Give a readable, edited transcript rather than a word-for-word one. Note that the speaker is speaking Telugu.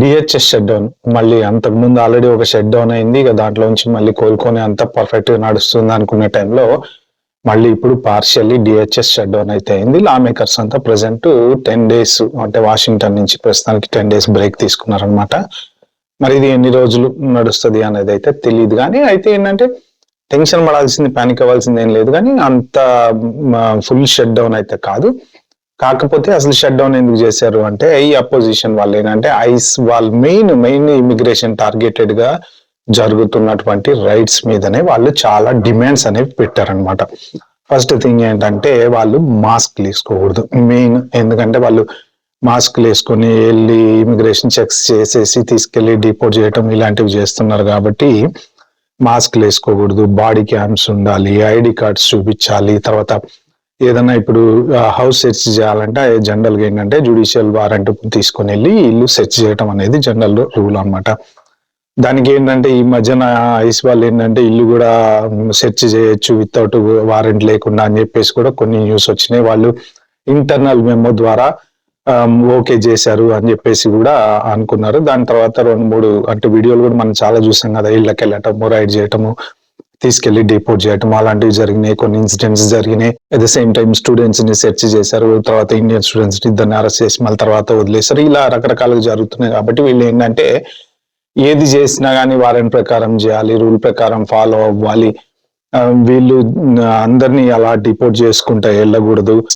డిహెచ్ఎస్ షట్ డౌన్ మళ్ళీ అంతకుముందు ఆల్రెడీ ఒక షట్ డౌన్ అయింది. ఇక దాంట్లో నుంచి మళ్ళీ కోలుకొని అంతా పర్ఫెక్ట్ గా నడుస్తుంది అనుకునే టైంలో మళ్ళీ ఇప్పుడు పార్షియల్లీ డిహెచ్ఎస్ షట్ డౌన్ అయితే అయింది. లా మేకర్స్ అంతా ప్రెసెంట్ 10 days అంటే వాషింగ్టన్ నుంచి ప్రస్తుతానికి 10 days బ్రేక్ తీసుకున్నారనమాట. మరి ఇది ఎన్ని రోజులు నడుస్తుంది అనేది అయితే తెలియదు. కానీ అయితే ఏంటంటే టెన్షన్ పడాల్సింది, పానిక్ అవ్వాల్సింది ఏం లేదు. కానీ అంత ఫుల్ షట్ డౌన్ అయితే కాదు. కాకపోతే అసలు షట్ డౌన్ ఎందుకు చేశారు అంటే ఈ అపోజిషన్ వాళ్ళు ఏంటంటే వాళ్ళు మెయిన్ ఇమిగ్రేషన్ టార్గెటెడ్ గా జరుగుతున్నటువంటి రైట్స్ మీదనే వాళ్ళు చాలా డిమాండ్స్ అనేవి పెట్టారనమాట. ఫస్ట్ థింగ్ ఏంటంటే వాళ్ళు మాస్క్ వేసుకోకూడదు మెయిన్. ఎందుకంటే వాళ్ళు మాస్క్ వేసుకొని వెళ్ళి ఇమిగ్రేషన్ చెక్స్ చేసేసి తీసుకెళ్లి డిపోర్ట్ చేయటం ఇలాంటివి చేస్తున్నారు. కాబట్టి మాస్క్ వేసుకోకూడదు, బాడీ క్యామ్స్ ఉండాలి, ఐడి కార్డ్స్ చూపించాలి. తర్వాత ఏదన్నా ఇప్పుడు హౌస్ సెర్చ్ చేయాలంటే జనరల్ గా ఏంటంటే జ్యుడిషియల్ వారెంట్ తీసుకొని వెళ్ళి ఇల్లు సెర్చ్ చేయటం అనేది జనరల్ రూల్ అనమాట. దానికి ఏంటంటే ఈ మధ్యన ఐస్ వాళ్ళు ఏంటంటే ఇల్లు కూడా సెర్చ్ చేయొచ్చు వితౌట్ వారెంట్ లేకుండా అని చెప్పేసి కూడా కొన్ని న్యూస్ వచ్చినాయి. వాళ్ళు ఇంటర్నల్ మెమో ద్వారా ఓకే చేశారు అని చెప్పేసి కూడా అనుకున్నారు. దాని తర్వాత 2-3 అంటే వీడియోలు కూడా మనం చాలా చూసాం కదా, ఇళ్ళకి వెళ్ళటము, రైడ్ చేయటము, తీసుకెళ్లి డిపోర్ట్ చేయటం అలాంటివి జరిగినాయి. కొన్ని ఇన్సిడెంట్స్ జరిగినాయి. At the same time students ని సెర్చ్ చేశారు, తర్వాత ఇండియన్ స్టూడెంట్స్ ఇద్దరిని అరెస్ట్ చేసి మళ్ళీ తర్వాత వదిలేశారు. ఇలా రకరకాలుగా జరుగుతున్నాయి. కాబట్టి వీళ్ళు ఏంటంటే ఏది చేసినా కానీ వారెంట్ ప్రకారం చేయాలి, రూల్ ప్రకారం ఫాలో అవ్వాలి. వీళ్ళు అందరినీ అలా డిపోర్ట్ చేసుకుంటా వెళ్ళకూడదు.